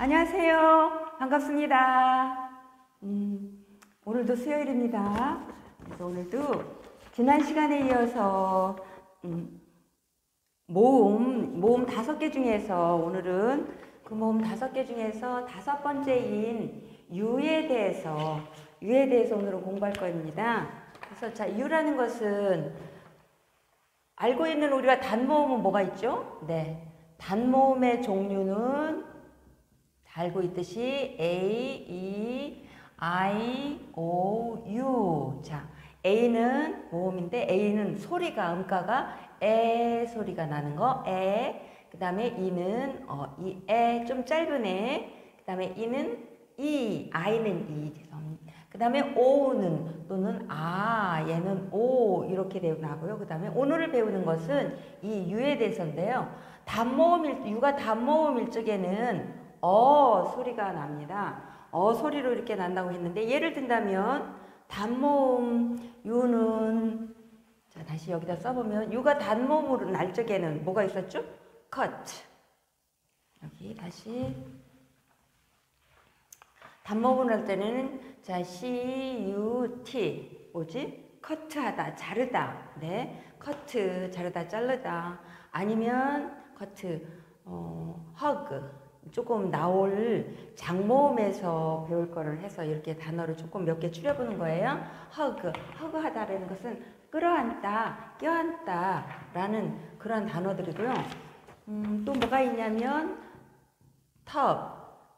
안녕하세요. 반갑습니다. 오늘도 수요일입니다. 그래서 오늘도 지난 시간에 이어서 모음 5개 중에서 오늘은 그 모음 5개 중에서 5번째인 유에 대해서 오늘은 공부할 겁니다. 그래서 자, 유라는 것은 알고 있는 우리가 단모음은 뭐가 있죠? 네. 단모음의 종류는 알고 있듯이 A, E, I, O, U. 자, A는 모음인데 A는 소리가 음가가 에 소리가 나는 거 에. 그 다음에 E는 이 에 좀 짧은 에. 그 다음에 E는 E, I는 E. 죄송합니다. 그 다음에 O는 또는 아, 얘는 오 이렇게 나고요. 그 다음에 오늘 배우는 것은 이 U에 대해서인데요. 유가 단모음일 적에는 소리가 납니다. 소리로 이렇게 난다고 했는데 예를 든다면 단모음 유는 자 다시 여기다 써보면 유가 단모음으로 날 적에는 뭐가 있었죠? cut. 여기 다시 단모음으로 할 때는 자 C-U-T 뭐지? 커트하다, 자르다. 네, 커트, 자르다, 자르다. 아니면 커트, 허그. 조금 나올 장모음에서 배울 거를 해서 이렇게 단어를 조금 몇 개 추려보는 거예요. 허그하다라는 것은 끌어안다, 껴안다 라는 그런 단어들이고요. 또 뭐가 있냐면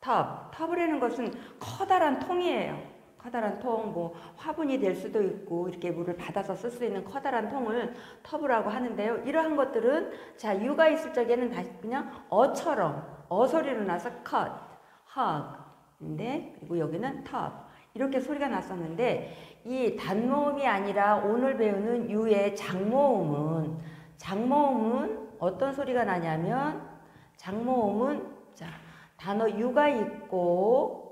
텁이라는 것은 커다란 통이에요. 커다란 통, 뭐 화분이 될 수도 있고 이렇게 물을 받아서 쓸 수 있는 커다란 통을 텁이라고 하는데요. 이러한 것들은 자 유가 있을 적에는 다시 그냥 어처럼 소리로 나서 cut, hug인데 그리고 여기는 top 이렇게 소리가 났었는데 이 단모음이 아니라 오늘 배우는 유의 장모음은 어떤 소리가 나냐면 장모음은 자 단어 유가 있고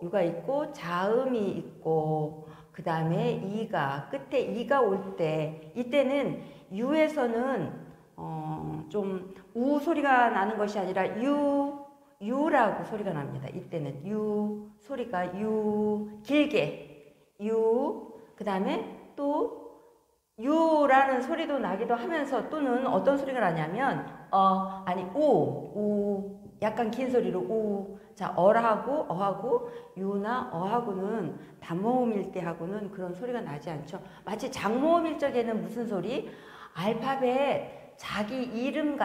자음이 있고 그 다음에 이가 끝에 이가 올 때 이때는 유에서는 좀 우 소리가 나는 것이 아니라 유라고 소리가 납니다. 이때는 유 소리가 길게 그 다음에 또 유라는 소리도 나기도 하면서 또는 어떤 소리가 나냐면 우 약간 긴 소리로 우. 자, 어하고 유나 어하고는 단모음일 때 하고는 그런 소리가 나지 않죠. 마치 장모음일 적에는 무슨 소리? 알파벳 자기 이름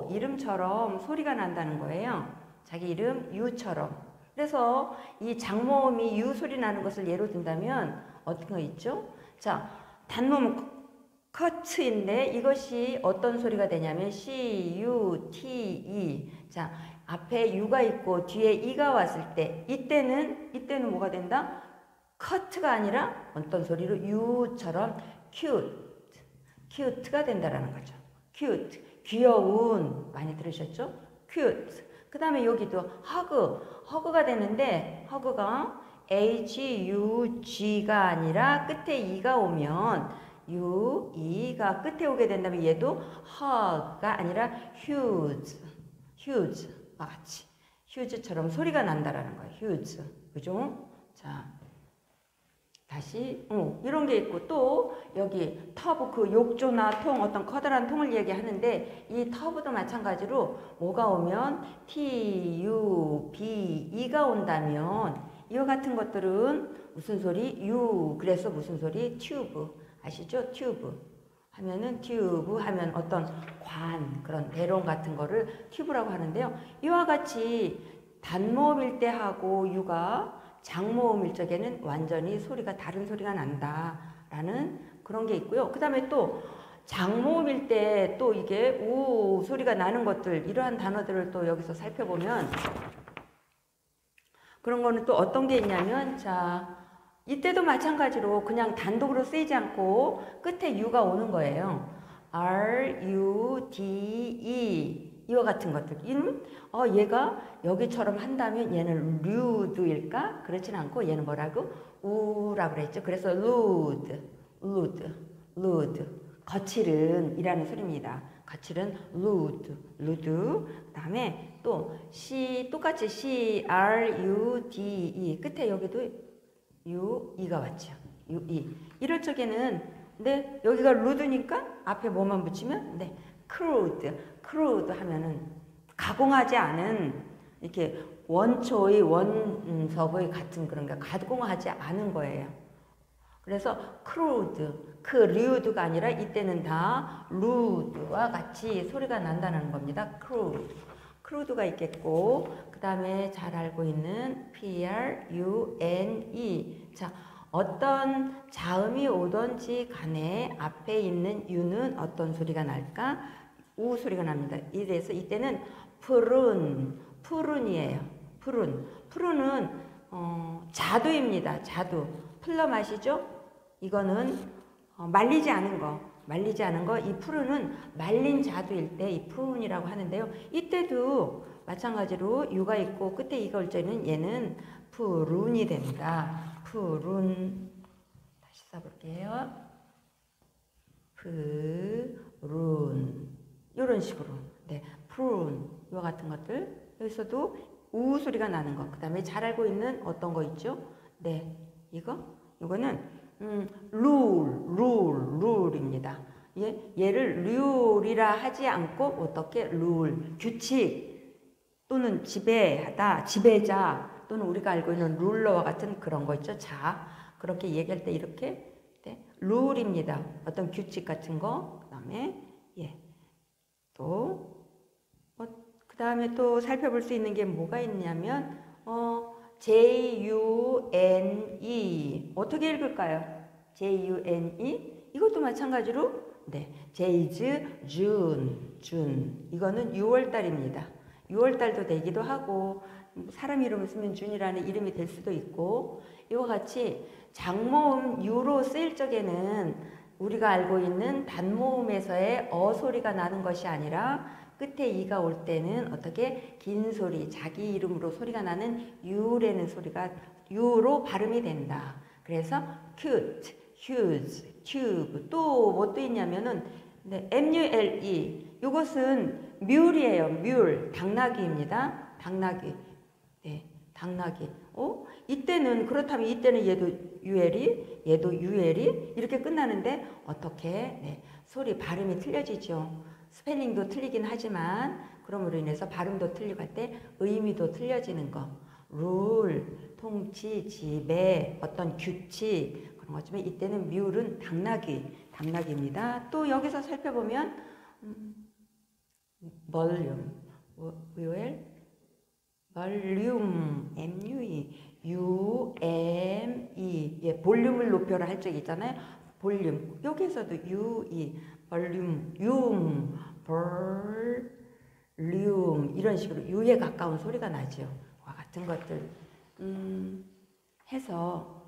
이름처럼 소리가 난다는 거예요. 자기 이름 유처럼. 그래서 이 장모음이 유 소리 나는 것을 예로 든다면 어떤 거 있죠? 자, 단모음 커트인데 이것이 어떤 소리가 되냐면 C-U-T-E. 자, 앞에 유가 있고 뒤에 이가 왔을 때 이때는 뭐가 된다? 커트가 아니라 어떤 소리로 유처럼 cute가 된다라는 거죠. cute, 귀여운 많이 들으셨죠? cute. 그 다음에 여기도 허그가 되는데 허그가 H-U-G가 아니라 끝에 이가 오면 이가 끝에 오게 된다면 얘도 hug가 아니라 huge 같이 huge처럼 소리가 난다라는 거예요. huge. 그죠? 자, 다시 이런 게 있고 또 여기 터브 그 욕조나 통 어떤 커다란 통을 얘기하는데 이 터브도 마찬가지로 뭐가 오면 T-U-B-E가 온다면 이와 같은 것들은 무슨 소리? 그래서 무슨 소리? 튜브. 아시죠? 튜브 하면 어떤 그런 대롱 같은 거를 튜브라고 하는데요. 이와 같이 단모음일 때 하고 유가 장모음일 적에는 완전히 다른 소리가 난다라는 그런 게 있고요. 그 다음에 또 장모음일 때 또 이게 우 소리가 나는 것들 이러한 단어들을 또 여기서 살펴보면 그런 거는 또 어떤 게 있냐면 자 이때도 마찬가지로 그냥 단독으로 쓰이지 않고 끝에 유가 오는 거예요. R-U-D-E 이와 같은 것들. 얘가 여기처럼 한다면 얘는 rude일까? 그렇진 않고 얘는 뭐라고? 우라고 그랬죠. 그래서 rude, 거칠은 이라는 소리입니다. 거칠은 rude, rude. 그 다음에 또 똑같이 CRUDE 끝에 여기도 UE가 왔죠. UE. 이럴 적에는 네, 여기가 rude니까 앞에 뭐만 붙이면 네, crude, crude 하면은 가공하지 않은 이렇게 원초의 원석의 같은 그런 게 가공하지 않은 거예요. 그래서 crude, rude가 아니라 이때는 다 rude와 같이 소리가 난다는 겁니다. crude가 있겠고 그 다음에 잘 알고 있는 prune. 자, 어떤 자음이 오든지 간에 앞에 있는 u는 어떤 소리가 날까? 우 소리가 납니다. 이래서 이때는 푸른이에요. 푸른은 자두입니다. 자두. 플럼 아시죠? 이거는 말리지 않은 거. 이 푸른은 말린 자두일 때 이 푸른이라고 하는데요. 이때도 마찬가지로 유가 있고 끝에 이가 올 때는 얘는 푸른이 됩니다. 푸른. 다시 써볼게요. 푸른. 이런 식으로. 네, 푸른. 이와 같은 것들. 여기서도 우 소리가 나는 거. 그 다음에 잘 알고 있는 어떤 거 있죠? 네, 이거는 룰입니다. 얘를 룰이라 하지 않고 어떻게 룰, 규칙 또는 지배하다, 지배자 또는 우리가 알고 있는 룰러와 같은 그런 거 있죠. 자, 그렇게 얘기할 때 이렇게 네, 룰입니다. 어떤 규칙 같은 거. 그 다음에 또 그 다음에 또 살펴볼 수 있는 게 뭐가 있냐면 June 어떻게 읽을까요? June 이것도 마찬가지로 네, J's, June 이거는 6월달입니다. 6월달도 되기도 하고 사람 이름을 쓰면 준이라는 이름이 될 수도 있고 이와 같이 장모음 유로 쓰일 적에는 우리가 알고 있는 단모음에서의 어 소리가 나는 것이 아니라 끝에 이가 올 때는 어떻게 긴 소리, 자기 이름으로 소리가 나는 유라는 소리가 유로 발음이 된다. 그래서 cute, huge, tube 또 뭐 또 있냐면은 네, mule 이것은 뮬이에요. 뮬 당나귀입니다. 당나귀. 네, 당나귀. 이때는 그렇다면 이때는 얘도 유엘이 이렇게 끝나는데 어떻게 네, 소리 발음이 틀려지죠. 스펠링도 틀리긴 하지만 그럼으로 인해서 발음도 틀리고 할 때 의미도 틀려지는 거. 룰, 통치, 지배, 어떤 규칙 그런 것처럼 이때는 뮬은 당나귀입니다. 또 여기서 살펴보면 볼륨, MUE, 볼륨을 높여라 할 적이 있잖아요. 볼륨. 여기서도 볼륨 이런 식으로 유에 가까운 소리가 나죠. 와 같은 것들 해서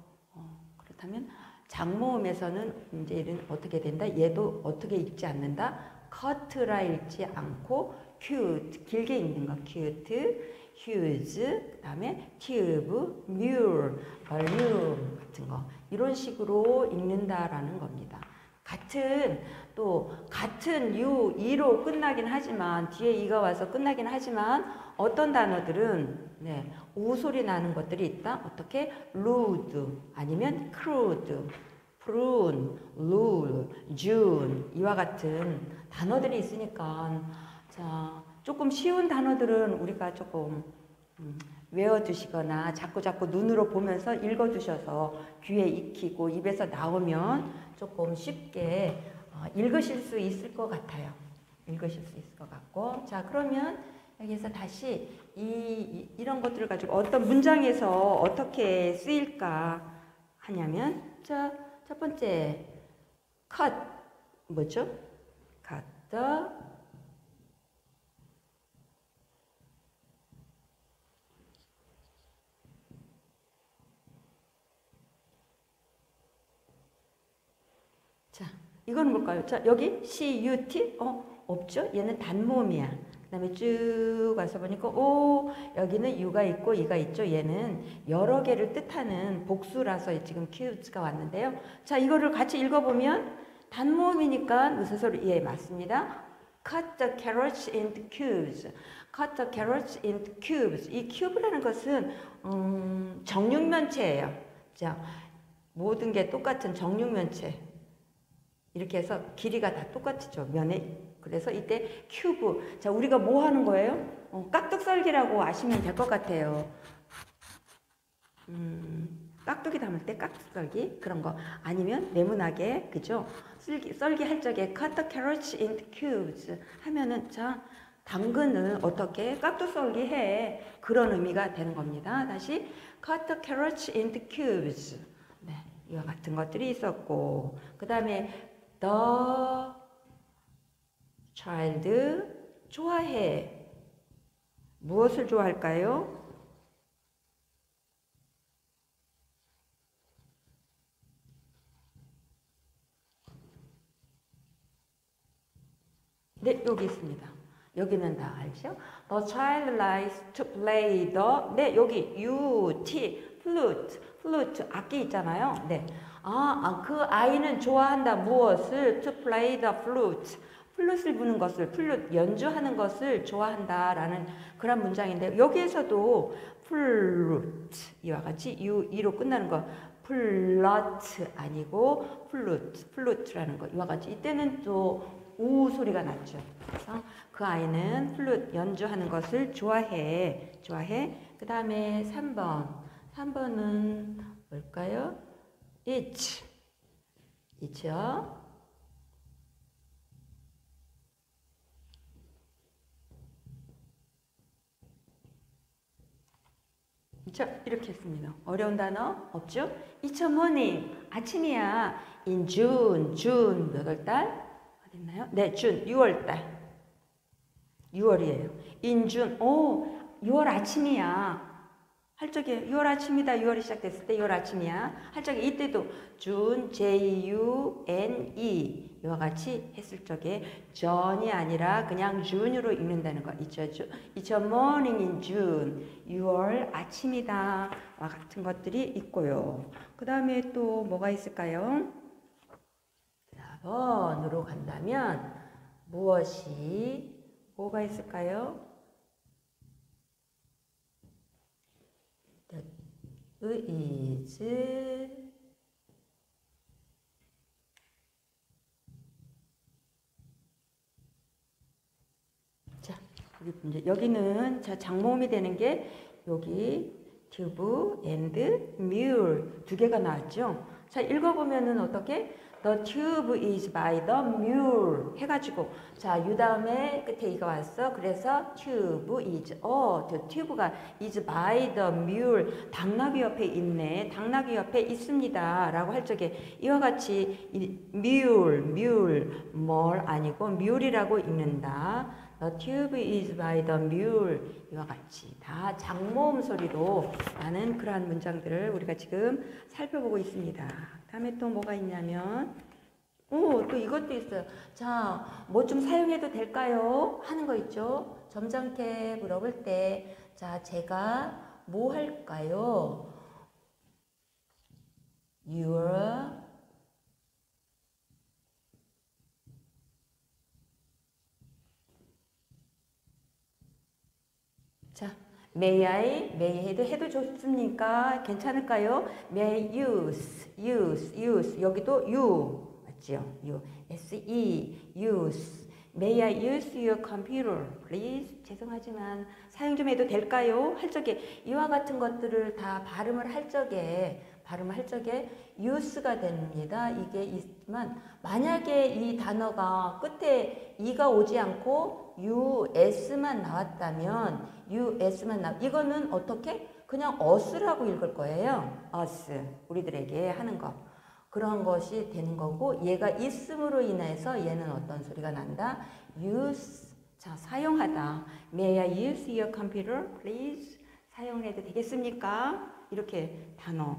그렇다면 장모음에서는 이제 이런 어떻게 된다? 얘도 어떻게 읽지 않는다? cut라 읽지 않고 cute 길게 읽는 거 cute, huge, 그 다음에 tube, mule, volume 같은 거 이런 식으로 읽는다라는 겁니다. 같은 유, 이로 끝나긴 하지만 뒤에 이가 와서 끝나긴 하지만 어떤 단어들은 네, 우 소리 나는 것들이 있다. 어떻게? rude 아니면 crude, prune, lure, June 이와 같은 단어들이 있으니까 자, 조금 쉬운 단어들은 우리가 조금 외워두시거나 자꾸 눈으로 보면서 읽어두셔서 귀에 익히고 입에서 나오면 조금 쉽게 읽으실 수 있을 것 같아요. 읽으실 수 있을 것 같고 자 그러면 여기서 다시 이런 것들을 가지고 어떤 문장에서 어떻게 쓰일까 하냐면 자, 첫 번째 cut 뭐죠? cut the 자, 이건 뭘까요? 자, 여기 CUT? 없죠? 얘는 단모음이야. 그 다음에 쭉 와서 보니까, 여기는 U가 있고 E가 있죠? 얘는 여러 개를 뜻하는 복수라서 지금 cute가 왔는데요. 자, 이거를 같이 읽어보면, 단모음이니까 무슨 소리? 예, 맞습니다. Cut the carrots into cubes. Cut the carrots into cubes. 이 큐브라는 것은 정육면체예요. 자, 모든 게 똑같은 정육면체. 이렇게 해서 길이가 다 똑같죠. 면에. 그래서 이때 큐브. 자, 우리가 뭐 하는 거예요? 깍둑썰기라고 아시면 될 것 같아요. 깍두기 담을 때 깍둑썰기 그런 거 아니면 네모나게 그죠? 썰기 할 적에 cut the carrots into cubes 하면은 자 당근을 어떻게 깍둑썰기 해 그런 의미가 되는 겁니다. 다시 cut the carrots into cubes 네, 이와 같은 것들이 있었고 그 다음에 the child 좋아해 무엇을 좋아할까요? 네, 여기 있습니다. 여기는 다 알죠? The child likes to play the 네, 여기 flute 악기 있잖아요. 네. 그 아이는 좋아한다. 무엇을? To play the flute. 플룻을 부는 것을, 플룻 연주하는 것을 좋아한다라는 그런 문장인데 여기에서도 플루트 이와 같이 이로 끝나는 거 플러트 아니고 플루트라는 거 이와 같이 이때는 또 우 소리가 났죠. 그래서 그 아이는 플룻 연주하는 것을 좋아해. 그 다음에 3번은 뭘까요? 있죠. 자, 이렇게 했습니다. 어려운 단어 없죠? It's a morning. 아침이야. In June. 몇 월 달? 어딨나요? 네, 준. 6월 달. 6월이에요. In June. 6월 아침이야. 할 적에 6월 아침이다. 6월이 시작됐을 때 6월 아침이야. 할 적에 이때도 June, June 이와 같이 했을 적에 John이 아니라 그냥 June으로 읽는다는 거 있죠. It's a morning in June. 6월 아침이다. 와 같은 것들이 있고요. 그 다음에 또 뭐가 있을까요? 4번으로 간다면 뭐가 있을까요? is 자, 이제 여기는 자 장모음이 되는 게 여기 tube and mule 두 개가 나왔죠. 자, 읽어보면은 어떻게? The tube is by the mule 해가지고 자, 유 다음에 끝에 이가 왔어. 그래서 tube is the tube가 is by the mule 당나귀 옆에 있네. 당나귀 옆에 있습니다. 라고 할 적에 이와 같이 mule 뭘 아니고 mule이라고 읽는다. The tube is by the mule 이와 같이 다 장모음 소리로 나는 그러한 문장들을 우리가 지금 살펴보고 있습니다. 다음에 또 뭐가 있냐면 또 이것도 있어요. 자, 뭐 좀 사용해도 될까요? 하는 거 있죠. 점잖게 물어볼 때 자, 제가 뭐 할까요? Your 자, may I 해도 좋습니까? 괜찮을까요? May use 여기도 you 맞죠? you use May I use your computer please? 죄송하지만 사용 좀 해도 될까요? 할 적에 이와 같은 것들을 다 발음을 할 적에 use가 됩니다. 이게 있지만 만약에 이 단어가 끝에 e가 오지 않고 us만 나왔다면 이거는 어떻게? 그냥 us라고 읽을 거예요. us 우리들에게 하는 거 그런 것이 되는 거고 얘가 있음으로 인해서 얘는 어떤 소리가 난다? use 자 사용하다. May I use your computer please? 사용을 해도 되겠습니까? 이렇게 단어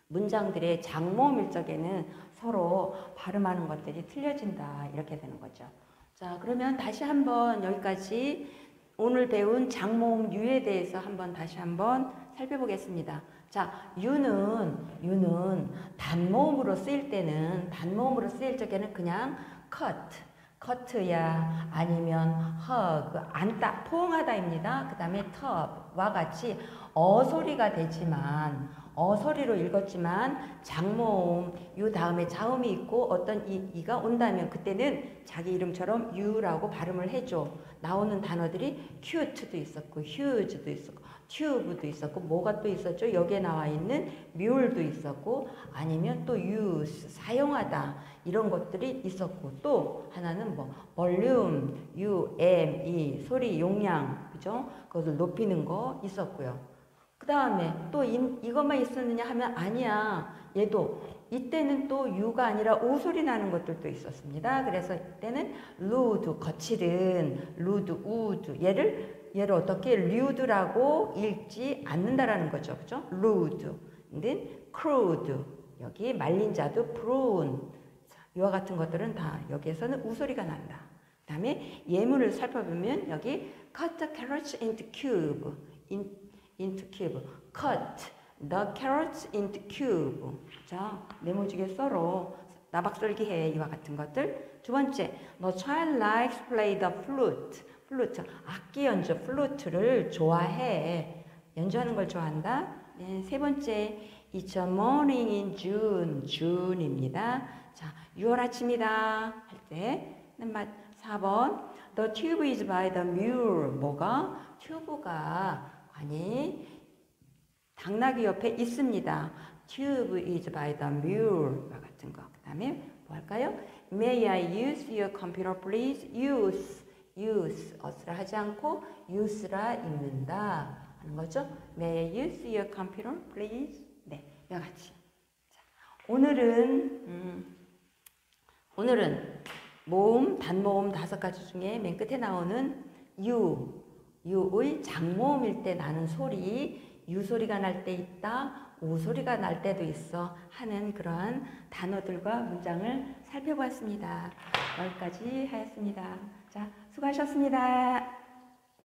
문장들의 장모음 일적에는 서로 발음하는 것들이 틀려진다 이렇게 되는 거죠. 자, 그러면 다시 한번 여기까지 오늘 배운 장모음 유에 대해서 다시 한번 살펴보겠습니다. 자, 유는 단모음으로 쓰일 적에는 그냥 컷야 아니면 hug, 안다, 포옹하다입니다. 그 다음에 tub와 같이 어소리가 되지만 어소리로 읽었지만 장모음 유 다음에 자음이 있고 어떤 이가 온다면 그때는 자기 이름처럼 유라고 발음을 해줘. 나오는 단어들이 cute도 있었고 huge도 있었고 tube도 있었고 뭐가 또 있었죠? 여기에 나와 있는 mule도 있었고 아니면 또 use 사용하다 이런 것들이 있었고 또 하나는 뭐 볼륨 UME 소리 용량 그죠? 그것을 높이는 거 있었고요. 그 다음에 또 이것만 있었느냐 하면 아니야. 얘도 이때는 또 유가 아니라 우 소리 나는 것들도 있었습니다. 그래서 이때는 루드 거칠은 루드 우드 얘를 어떻게 류드라고 읽지 않는다라는 거죠. 그죠? 루드. 근데 크루드 여기 말린 자도 프론 이와 같은 것들은 다 여기에서는 우 소리가 난다. 그 다음에 예문을 살펴보면 여기 cut the carrots into cube into cube. Cut the carrots into cube. 자, 네모지게 썰어. 나박썰기해. 이와 같은 것들. 두 번째, the child likes to play the flute. 플루트, 악기 연주, 플루트를 좋아해. 연주하는 걸 좋아한다. 네, 세 번째, it's a morning in June. June입니다. 자, 6월 아침이다. 할 때. 4번, the tube is by the mule. 뭐가? 튜브가 아니 당나귀 옆에 있습니다. Tube is by the mule 같은 거. 그 다음에 뭐 할까요? May I use your computer please? Use us라 하지 않고 use라 읽는다 하는 거죠. May I use your computer please? 네, 이와 같이. 자, 오늘은 모음 단모음 5가지 중에 맨 끝에 나오는 유의 장모음일 때 나는 소리, 유 소리가 날 때 있다, 우 소리가 날 때도 있어 하는 그러한 단어들과 문장을 살펴보았습니다. 여기까지 하였습니다. 자, 수고하셨습니다.